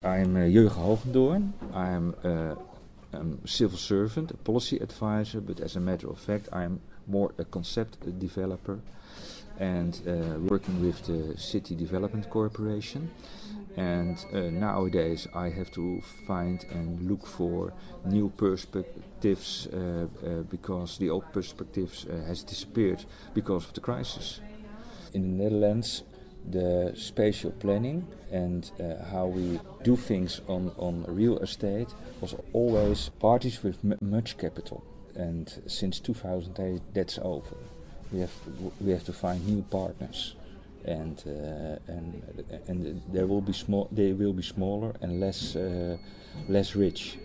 I'm Jurgen Hoogendoorn. I'm a civil servant, a policy advisor, but as a matter of fact I'm more a concept developer and working with the City Development Corporation. And nowadays I have to find and look for new perspectives because the old perspectives has disappeared because of the crisis. In the Netherlands, the spatial planning and how we do things on real estate was always parties with much capital, and since 2008 that's over. We have to find new partners, and they will be smaller and less rich,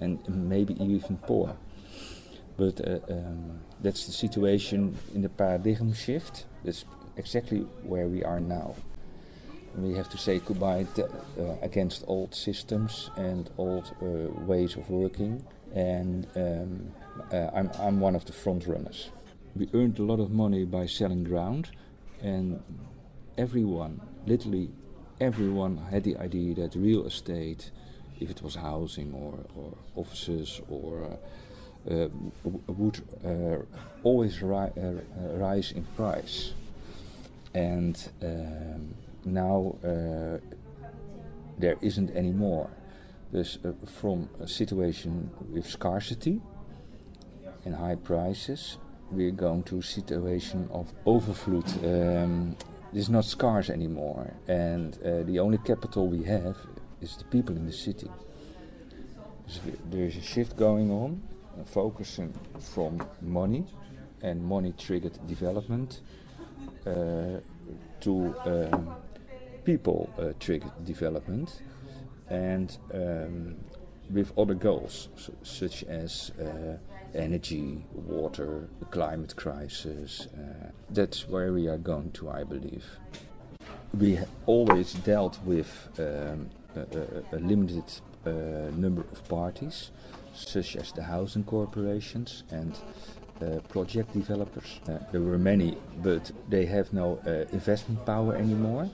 and maybe even poor. But that's the situation in the paradigm shift. That's exactly where we are now. We have to say goodbye against old systems and old ways of working, and I'm one of the front runners. We earned a lot of money by selling ground, and everyone, literally everyone, had the idea that real estate, if it was housing or offices or would always rise in price. And now there isn't any more. Dus from a situation with scarcity and high prices, we're going to a situation of overflood. It's not scarce anymore, and the only capital we have is the people in the city. So there's a shift going on, focusing from money and money-triggered development to people-triggered development, and with other goals such as energy, water, the climate crisis. That's where we are going to, I believe. We always dealt with a limited number of parties, such as the housing corporations and project developers. There were many, but they have no investment power anymore.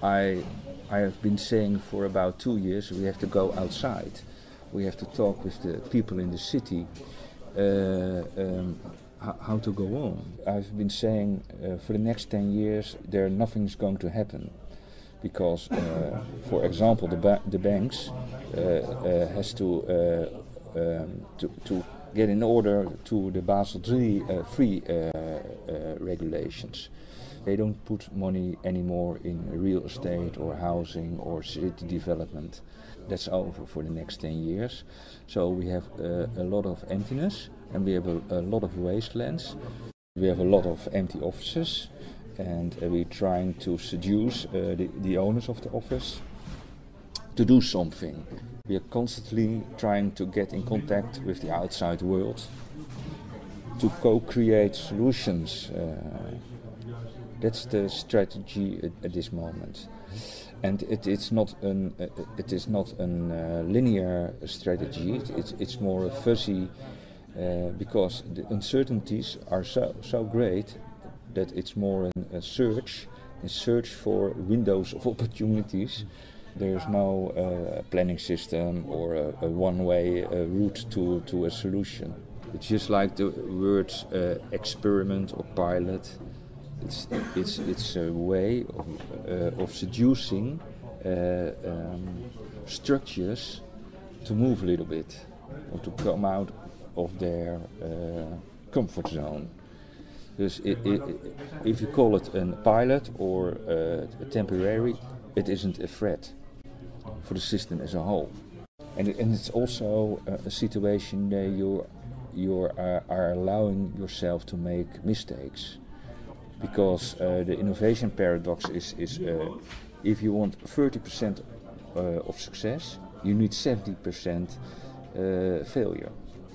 I have been saying for about 2 years we have to go outside. We have to talk with the people in the city how to go on. I've been saying for the next 10 years nothing's going to happen, because for example the banks has to get in order to the Basel III regulations. They don't put money anymore in real estate or housing or city development. That's over for the next 10 years. So we have a lot of emptiness, and we have a lot of wastelands. We have a lot of empty offices, and we're trying to seduce the owners of the office to do something. We are constantly trying to get in contact with the outside world to co-create solutions. That's the strategy at this moment, and it is not a linear strategy. It's more fuzzy because the uncertainties are so great that it's more a search for windows of opportunities. There's no planning system or a one-way route to a solution. It's just like the words experiment or pilot. It's a way of seducing structures to move a little bit, or to come out of their comfort zone. Dus if you call it a pilot or a temporary, it isn't a threat for the system as a whole. And it's also a situation where you are allowing yourself to make mistakes. Because the innovation paradox is if you want 30% of success, you need 70% failure.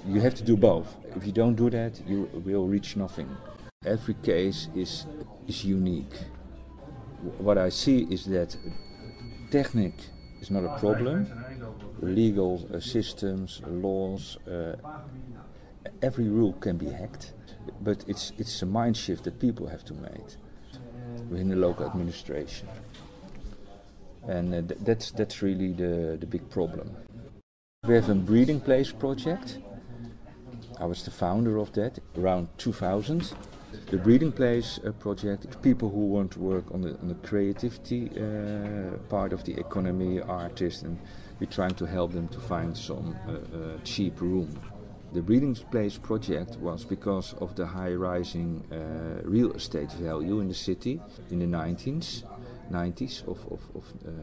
You have to do both. If you don't do that, you will reach nothing. Every case is unique. What I see is that technique is not a problem. Legal systems, laws, every rule can be hacked. But it's a mind shift that people have to make within the local administration. And that's really the big problem. We have a breeding place project. I was the founder of that around 2000. The breeding place project, people who want to work on the creativity part of the economy, artists, and we're trying to help them to find some cheap room. The breeding place project was because of the high rising real estate value in the city in the 90s of the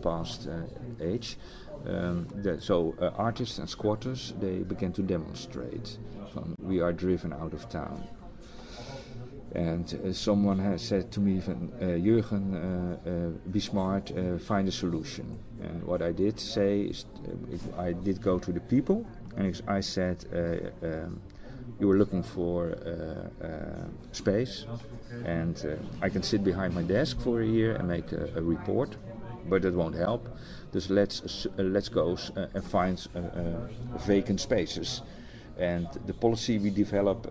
past age. So artists and squatters, they began to demonstrate. We are driven out of town. And someone has said to me, Jurgen, be smart, find a solution. And what I did say is, I did go to the people, and I said, you were looking for space, and I can sit behind my desk for a year and make a report, but that won't help. So let's go and find vacant spaces. And the policy we developed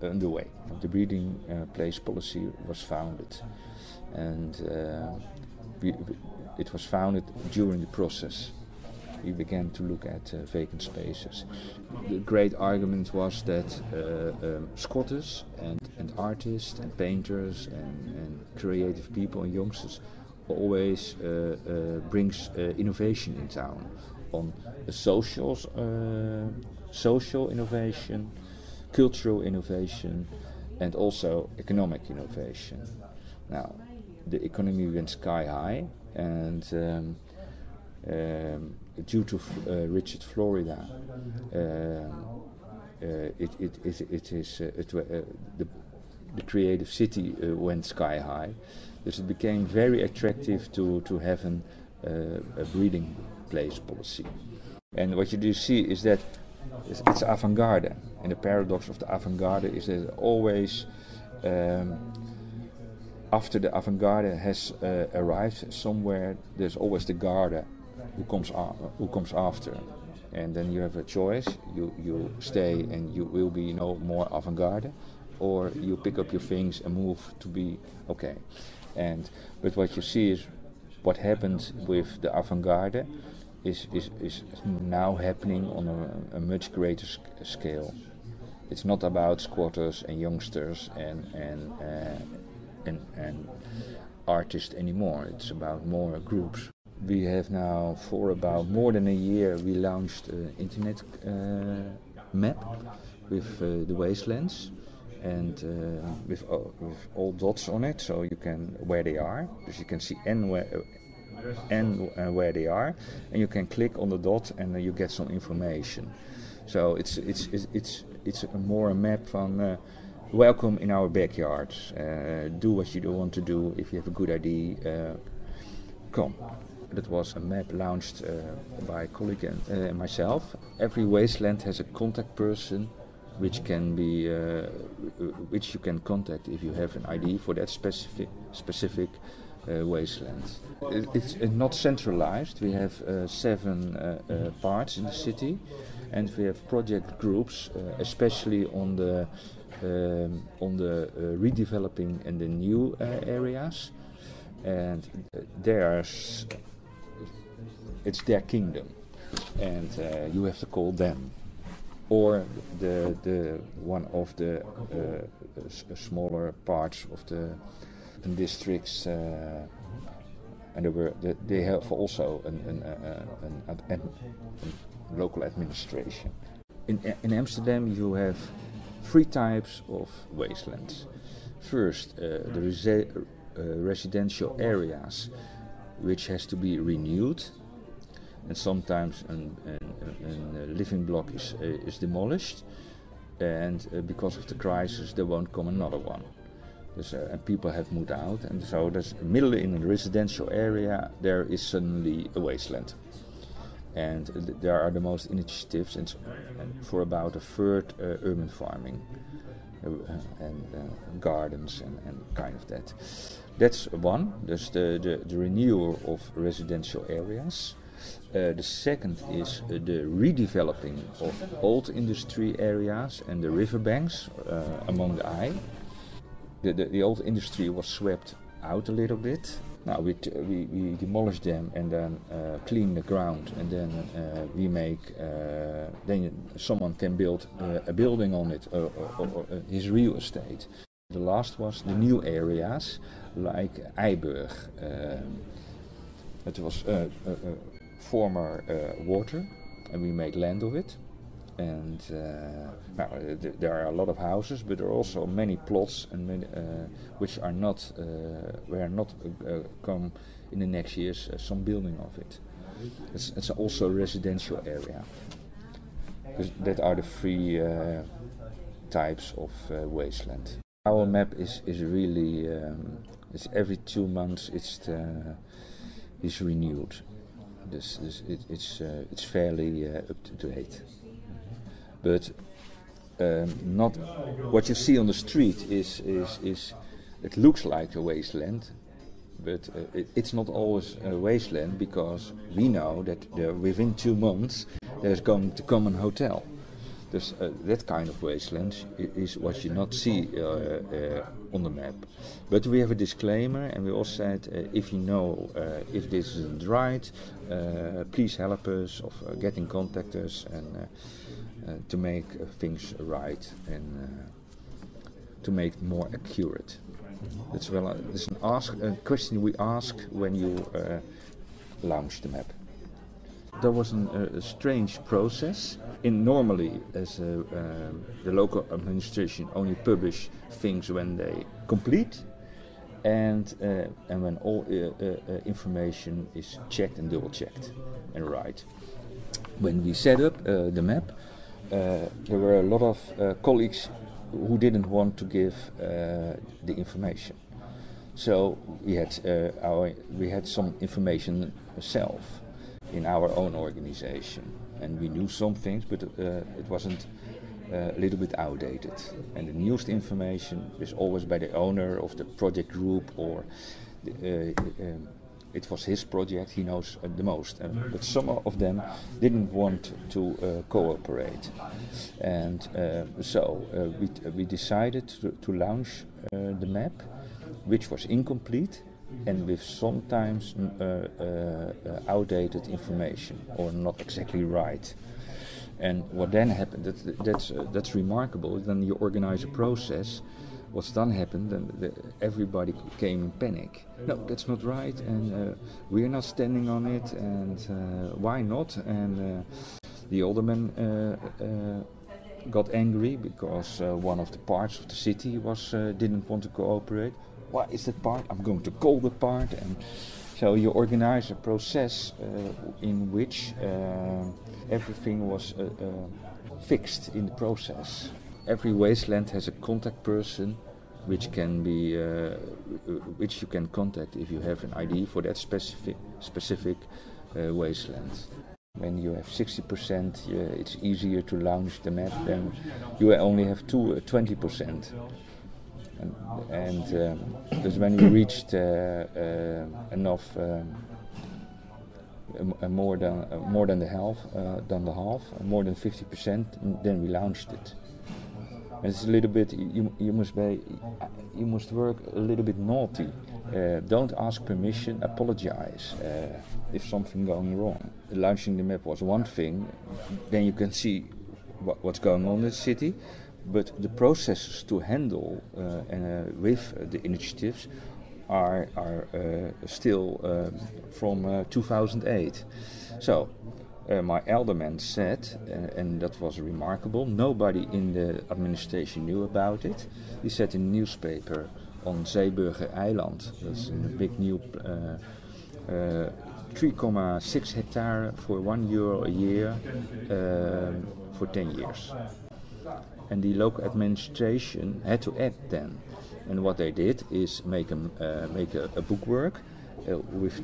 underway. The breeding place policy was founded, and it was founded during the process. We began to look at vacant spaces. The great argument was that squatters and artists and painters and creative people and youngsters always brings innovation in town on the social innovation, cultural innovation, and also economic innovation. Now, the economy went sky high, and due to Richard Florida, the creative city went sky high. Thus it became very attractive to have a breeding place policy. And what you do see is that it's avant-garde, and the paradox of the avant-garde is that always after the avant-garde has arrived somewhere, there's always the garde who comes after, and then you have a choice: you stay and you will be no more avant-garde, or you pick up your things and move to be okay. But what you see is what happened with the avant-garde is now happening on a much greater scale. It's not about squatters and youngsters and artists anymore. It's about more groups. We have now, for about more than a year, we launched an internet map with the wastelands, and with all dots on it, so you can where they are. So you can see where they are, and you can click on the dot and you get some information. So it's more a map from welcome in our backyard. Do what you want to do. If you have a good idea, come. That was a map launched by a colleague and myself. Every wasteland has a contact person, which you can contact if you have an ID for that specific wasteland. It's not centralized. We have 7 parts in the city, and we have project groups, especially on the redeveloping and the new areas, and it's their kingdom, and you have to call them, or the one of the smaller parts of the districts, and they have also a local administration. In Amsterdam, you have 3 types of wastelands. First, the residential areas, which has to be renewed, and sometimes a living block is demolished, and because of the crisis there won't come another one. And people have moved out, and so there's middle in a residential area there is suddenly a wasteland, and there are the most initiatives and for about a third urban farming and gardens and kind of that. That's one. There's the renewal of residential areas. The second is the redeveloping of old industry areas and the riverbanks among the Eye. The old industry was swept out a little bit, Now we demolish them and then clean the ground, and then we make. Then someone can build a building on it, or his real estate. The last was the new areas like Eiburg. It was former water, and we made land of it. And there are a lot of houses, but there are also many plots and many, which are not come in the next years some building of it. It's also a residential area. That are the three types of wasteland. Our map is really it's every 2 months it's renewed. It's fairly up to date. But not what you see on the street is it looks like a wasteland, but it's not always a wasteland, because we know that within 2 months there's going to come a hotel. There's that kind of wasteland is what you not see on the map. But we have a disclaimer, and we also said if you know if this isn't right, please help us or get in contact us and to make things right and to make it more accurate. That's this is a question we ask when you launch the map. There was a strange process. Normally, as the local administration only publish things when they complete, and when all information is checked and double checked and right. When we set up the map, there were a lot of colleagues who didn't want to give the information. So we had some information ourselves in our own organization, and we knew some things, but it wasn't a little bit outdated. And the newest information is always by the owner of the project group, or it was his project, he knows the most. But some of them didn't want to cooperate. And so we decided to launch the map, which was incomplete and with sometimes outdated information or not exactly right. And what then happened, that's remarkable. Then you organize a process. What's then happened, and everybody came in panic. No, that's not right, and we're not standing on it, and why not? And the alderman got angry because one of the parts of the city didn't want to cooperate. Why is that part? I'm going to call the part. And so you organize a process in which everything was fixed in the process. Every wasteland has a contact person, which you can contact if you have an ID for that specific wasteland. When you have 60%, it's easier to launch the map than you only have 20%. And because when you reached enough, more than the half, more than 50%, then we launched it. It's a little bit. You must work a little bit naughty. Don't ask permission. Apologize if something going wrong. Launching the map was one thing. Then you can see what's going on in the city. But the processes to handle with the initiatives are still from 2008. So. My alderman said, and that was remarkable, nobody in the administration knew about it. He said in the newspaper on Zeeburger Eiland, that's a big new 3,6 hectare for €1 a year for 10 years. And the local administration had to act then. And what they did is make a bookwork with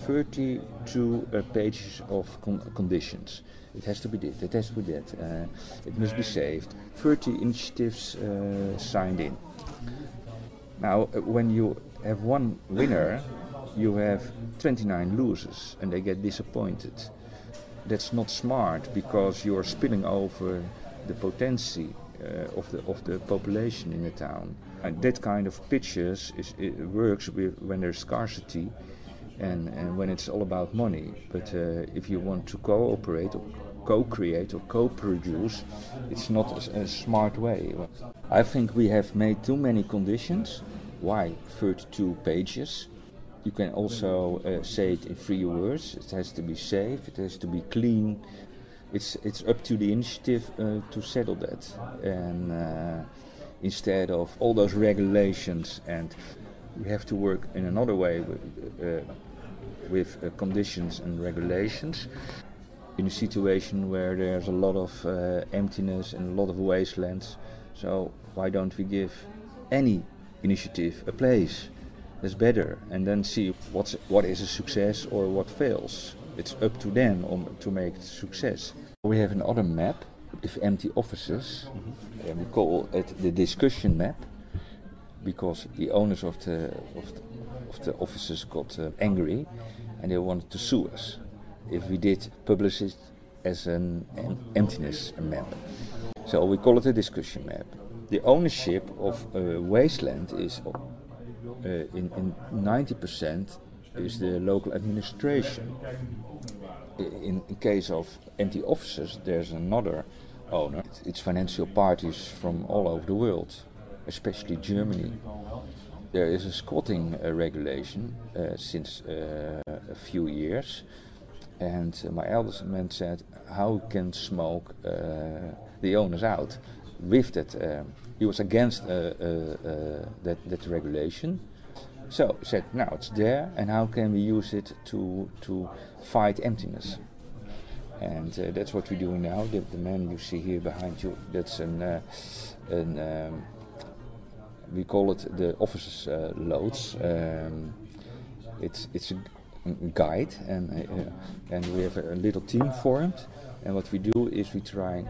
32 pages of conditions. It has to be this, it has to be that, it must be saved. 30 initiatives signed in. Now, when you have one winner, you have 29 losers, and they get disappointed. That's not smart, because you're spilling over the potency of the population in the town. And that kind of pitches it works when there's scarcity and when it's all about money. But if you want to cooperate or co-create or co-produce, it's not a smart way. I think we have made too many conditions. Why 32 pages? You can also say it in 3 words. It has to be safe, it has to be clean. It's up to the initiative to settle that. And instead of all those regulations, and we have to work in another way with conditions and regulations. In a situation where there's a lot of emptiness and a lot of wastelands, so why don't we give any initiative a place? That's better, and then see what is a success or what fails. It's up to them to make it a success. We have another map with empty offices, and we call it the discussion map, because the owners of the offices got angry and they wanted to sue us if we did publish it as an emptiness map. So we call it a discussion map. The ownership of wasteland is in 90% is the local administration. In case of empty offices, there's another owner. It's financial parties from all over the world, especially Germany. There is a squatting regulation since a few years, and my eldest man said, how can smoke the owners out? With that, he was against that regulation. So he said, now it's there, and how can we use it to fight emptiness? And that's what we're doing now. The man you see here behind you, that's we call it the officers' loads. It's a guide, and we have a little team formed. And what we do is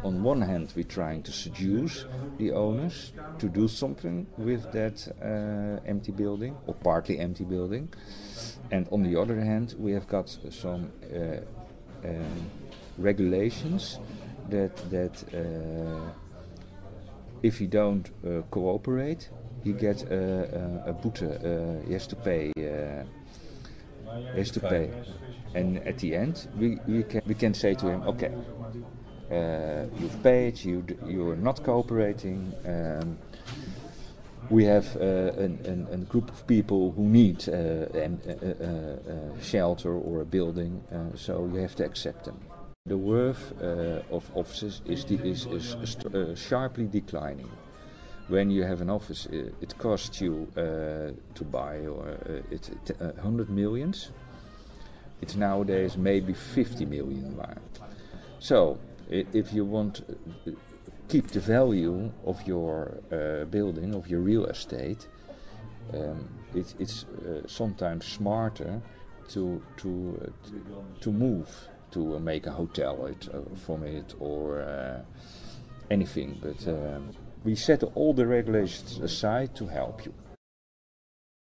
on one hand, we're trying to seduce the owners to do something with that empty building or partly empty building. And on the other hand, we have got some regulations that if you don't cooperate, you get a boete. He has to pay. And at the end, we can say to him, okay, you've paid, you're not cooperating. We have a group of people who need shelter or a building, so you have to accept them. The worth of offices is sharply declining. When you have an office, it costs you to buy 100 millions. It's nowadays maybe 50 million. So, if you want to keep the value of your building, of your real estate, it's sometimes smarter to move, to make a hotel from it or anything. But we set all the regulations aside to help you.